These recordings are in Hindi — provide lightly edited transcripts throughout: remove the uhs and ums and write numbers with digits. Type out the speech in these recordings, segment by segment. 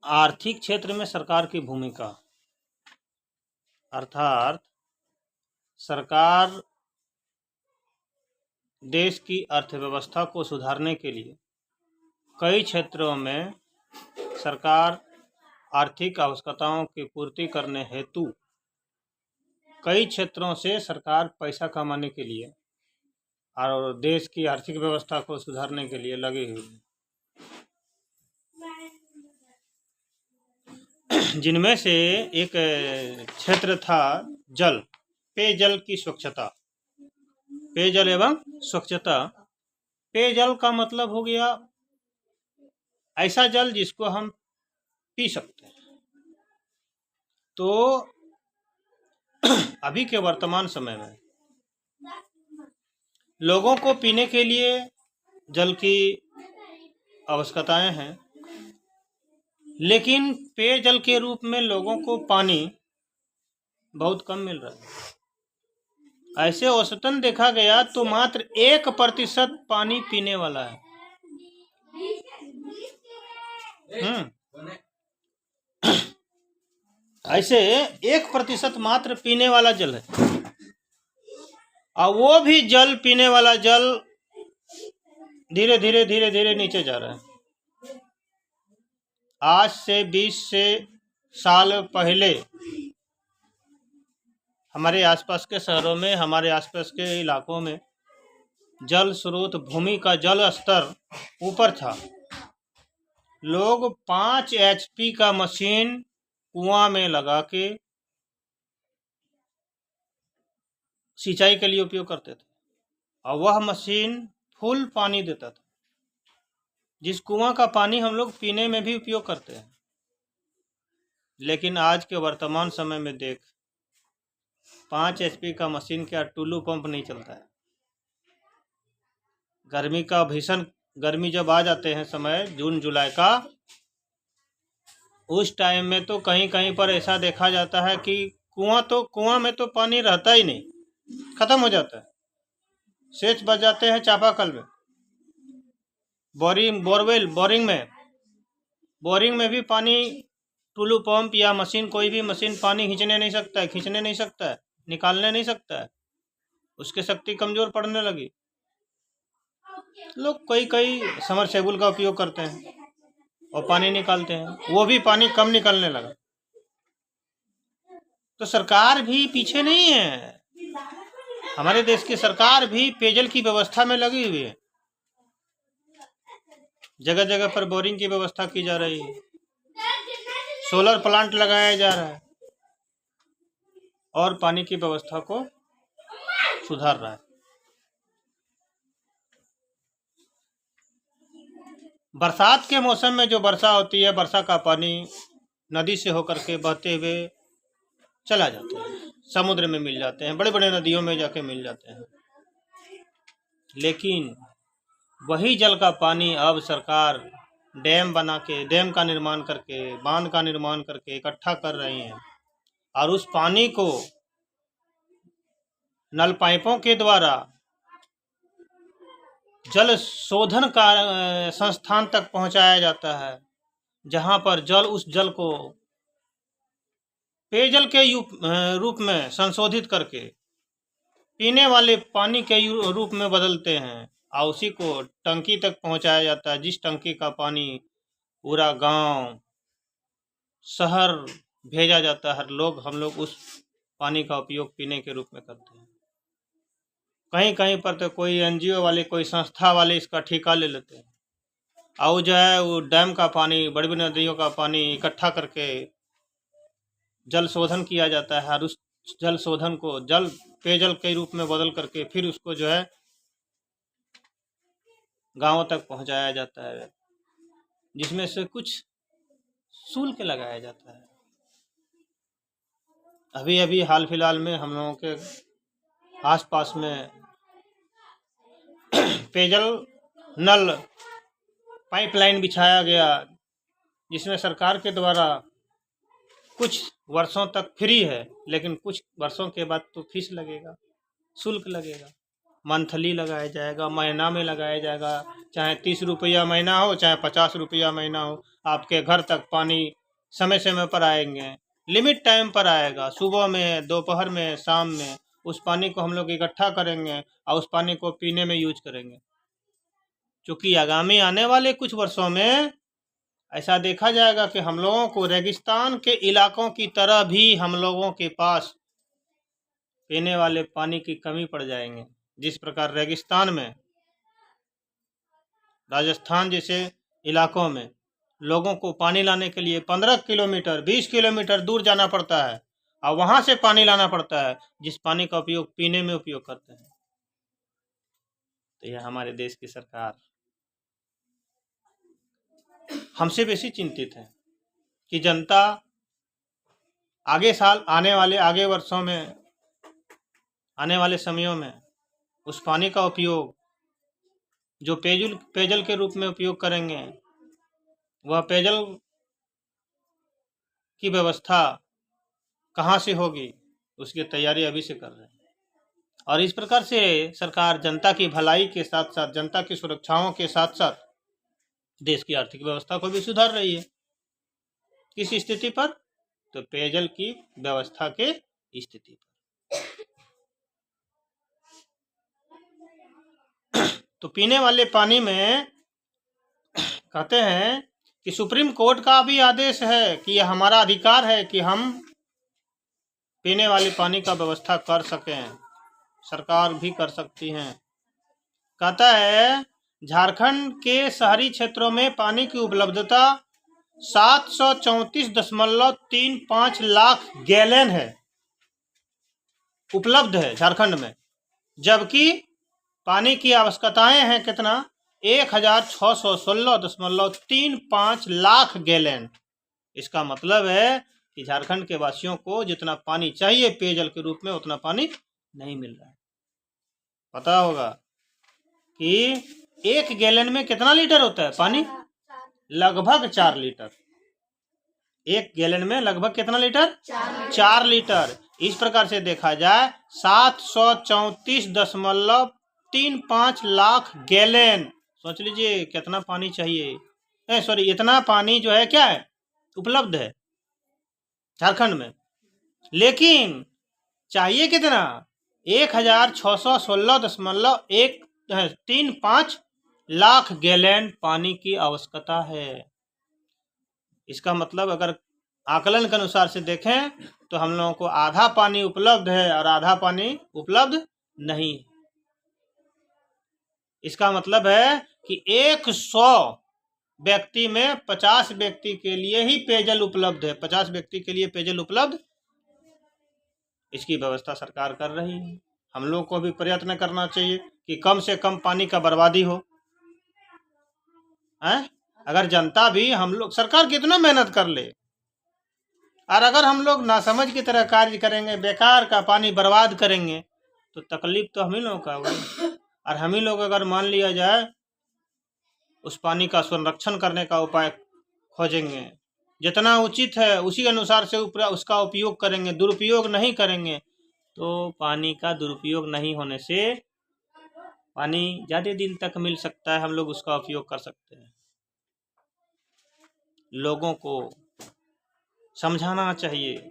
आर्थिक क्षेत्र में सरकार की भूमिका, अर्थात सरकार देश की अर्थव्यवस्था को सुधारने के लिए कई क्षेत्रों में सरकार आर्थिक आवश्यकताओं की पूर्ति करने हेतु कई क्षेत्रों से सरकार पैसा कमाने के लिए और देश की आर्थिक व्यवस्था को सुधारने के लिए लगी हुई है, जिनमें से एक क्षेत्र था जल, पेयजल की स्वच्छता। पेयजल एवं स्वच्छता। पेयजल का मतलब हो गया ऐसा जल जिसको हम पी सकते हैं। तो अभी के वर्तमान समय में लोगों को पीने के लिए जल की आवश्यकताएं हैं, लेकिन पेयजल के रूप में लोगों को पानी बहुत कम मिल रहा है। ऐसे औसतन देखा गया तो मात्र 1% पानी पीने वाला है। ऐसे 1% मात्र पीने वाला जल है, और वो भी जल, पीने वाला जल धीरे धीरे नीचे जा रहा है। आज से 20 साल पहले हमारे आसपास के शहरों में, हमारे आसपास के इलाकों में जल स्रोत, भूमि का जल स्तर ऊपर था। लोग 5 HP का मशीन कुआं में लगा के सिंचाई के लिए उपयोग करते थे, और वह मशीन फुल पानी देता था, जिस कुआं का पानी हम लोग पीने में भी उपयोग करते हैं। लेकिन आज के वर्तमान समय में देख, 5 HP का मशीन क्या, टुल्लू पंप नहीं चलता है। गर्मी का भीषण गर्मी जब आ जाते हैं समय जून जुलाई का, उस टाइम में तो कहीं कहीं पर ऐसा देखा जाता है कि कुआं में तो पानी रहता ही नहीं, खत्म हो जाता है। सेच बच जाते हैं चापाकल में, बोरिंग में भी पानी टुल्लू पंप या मशीन, कोई भी मशीन पानी खींचने नहीं सकता है, निकालने नहीं सकता है। उसकी शक्ति कमजोर पड़ने लगी। लोग कई समरसेबुल का उपयोग करते हैं और पानी निकालते हैं, वो भी पानी कम निकलने लगा। तो सरकार भी पीछे नहीं है, हमारे देश की सरकार भी पेयजल की व्यवस्था में लगी हुई है। जगह जगह पर बोरिंग की व्यवस्था की जा रही है, सोलर प्लांट लगाया जा रहा है और पानी की व्यवस्था को सुधार रहा है। बरसात के मौसम में जो वर्षा होती है, वर्षा का पानी नदी से होकर के बहते हुए चला जाता है, समुद्र में मिल जाते हैं, बड़े बड़े नदियों में जाके मिल जाते हैं। लेकिन वही जल का पानी अब सरकार डैम बना के, डैम का निर्माण करके, बांध का निर्माण करके इकट्ठा कर रही हैं, और उस पानी को नल पाइपों के द्वारा जल शोधन का संस्थान तक पहुंचाया जाता है, जहां पर उस जल को पेयजल के रूप में संशोधित करके पीने वाले पानी के रूप में बदलते हैं, और उसी को टंकी तक पहुंचाया जाता है, जिस टंकी का पानी पूरा गांव, शहर भेजा जाता है। हम लोग उस पानी का उपयोग पीने के रूप में करते हैं। कहीं कहीं पर तो कोई NGO वाले, कोई संस्था वाले इसका ठेका ले लेते हैं, और जो है वो डैम का पानी, बड़ी बड़ी नदियों का पानी इकट्ठा करके जल शोधन किया जाता है, और उस जल शोधन को पेयजल के रूप में बदल करके फिर उसको जो है गांवों तक पहुंचाया जाता है, जिसमें से कुछ शुल्क लगाया जाता है। अभी हाल फिलहाल में हम लोगों के आसपास में पेयजल नल पाइपलाइन बिछाया गया, जिसमें सरकार के द्वारा कुछ वर्षों तक फ्री है, लेकिन कुछ वर्षों के बाद तो फीस लगेगा, शुल्क लगेगा। मंथली लगाया जाएगा, महीना में लगाया जाएगा, चाहे 30 रुपया महीना हो चाहे 50 रुपया महीना हो, आपके घर तक पानी समय समय पर आएंगे, लिमिट टाइम पर आएगा, सुबह में, दोपहर में, शाम में। उस पानी को हम लोग इकट्ठा करेंगे और उस पानी को पीने में यूज करेंगे। क्योंकि आगामी आने वाले कुछ वर्षों में ऐसा देखा जाएगा कि हम लोगों को रेगिस्तान के इलाकों की तरह भी हम लोगों के पास पीने वाले पानी की कमी पड़ जाएंगे। जिस प्रकार रेगिस्तान में, राजस्थान जैसे इलाकों में लोगों को पानी लाने के लिए 15 किलोमीटर 20 किलोमीटर दूर जाना पड़ता है और वहां से पानी लाना पड़ता है, जिस पानी का उपयोग पीने में उपयोग करते हैं। तो यह हमारे देश की सरकार हमसे बेसी चिंतित है कि जनता आगे वर्षों में, आने वाले समयों में उस पानी का उपयोग जो पेयजल के रूप में उपयोग करेंगे, वह पेयजल की व्यवस्था कहाँ से होगी, उसकी तैयारी अभी से कर रहे हैं। और इस प्रकार से सरकार जनता की भलाई के साथ साथ, जनता की सुरक्षाओं के साथ साथ देश की आर्थिक व्यवस्था को भी सुधार रही है। किस स्थिति पर? तो पेयजल की व्यवस्था के स्थिति पर। तो पीने वाले पानी में कहते हैं कि सुप्रीम कोर्ट का भी आदेश है कि यह हमारा अधिकार है कि हम पीने वाले पानी का व्यवस्था कर सकें, सरकार भी कर सकती हैं। कहता है झारखंड के शहरी क्षेत्रों में पानी की उपलब्धता 734.35 लाख गैलन है, उपलब्ध है झारखंड में, जबकि पानी की आवश्यकताएं हैं कितना? 1616.35 लाख गैलन। इसका मतलब है कि झारखंड के वासियों को जितना पानी चाहिए पेयजल के रूप में, उतना पानी नहीं मिल रहा है। पता होगा कि 1 गैलन में कितना लीटर होता है पानी? लगभग 4 लीटर। 1 गैलन में लगभग कितना लीटर? 4 लीटर। इस प्रकार से देखा जाए 734.35 लाख गैलन। सोच लीजिए कितना पानी चाहिए, इतना पानी जो है क्या है, उपलब्ध है झारखंड में। लेकिन चाहिए कितना? 1616.35 लाख गैलन पानी की आवश्यकता है। इसका मतलब अगर आकलन के अनुसार से देखें तो हम लोगों को आधा पानी उपलब्ध है और आधा पानी उपलब्ध नहीं है। इसका मतलब है कि 100 व्यक्ति में 50 व्यक्ति के लिए ही पेयजल उपलब्ध है, 50 व्यक्ति के लिए पेयजल उपलब्ध। इसकी व्यवस्था सरकार कर रही है। हम लोग को भी प्रयत्न करना चाहिए कि कम से कम पानी का बर्बादी हो। अगर जनता भी, हम लोग, सरकार कितना मेहनत कर ले, और अगर हम लोग नासमझ की तरह कार्य करेंगे, बेकार का पानी बर्बाद करेंगे, तो तकलीफ तो हम ही लोगों का होगा। और हम ही लोग अगर मान लिया जाए उस पानी का संरक्षण करने का उपाय खोजेंगे, जितना उचित है उसी अनुसार से उसका उपयोग करेंगे, दुरुपयोग नहीं करेंगे, तो पानी का दुरुपयोग नहीं होने से पानी ज़्यादा दिन तक मिल सकता है, हम लोग उसका उपयोग कर सकते हैं। लोगों को समझाना चाहिए,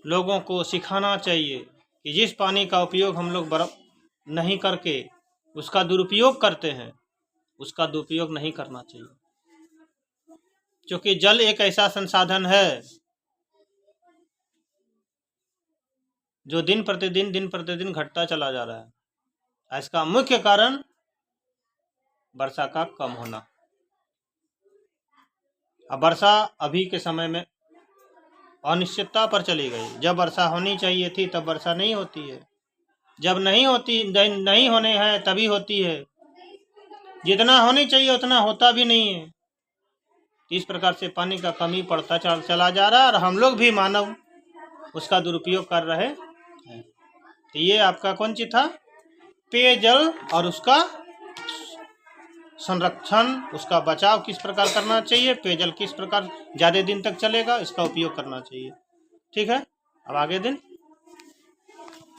लोगों को सिखाना चाहिए कि जिस पानी का उपयोग हम लोग नहीं करके उसका दुरुपयोग करते हैं, उसका दुरुपयोग नहीं करना चाहिए। क्योंकि जल एक ऐसा संसाधन है जो दिन प्रतिदिन घटता चला जा रहा है। इसका मुख्य कारण वर्षा का कम होना। अब वर्षा अभी के समय में अनिश्चितता पर चली गई। जब वर्षा होनी चाहिए थी तब वर्षा नहीं होती है, जब नहीं होने हैं तभी होती है, जितना होनी चाहिए उतना होता भी नहीं है। इस प्रकार से पानी का कमी पड़ता चला जा रहा है और हम लोग भी मानव उसका दुरुपयोग कर रहे हैं। तो ये आपका कौन चीज था? पेयजल और उसका संरक्षण, उसका बचाव किस प्रकार करना चाहिए, पेयजल किस प्रकार ज़्यादा दिन तक चलेगा, इसका उपयोग करना चाहिए। ठीक है, अब आगे दिन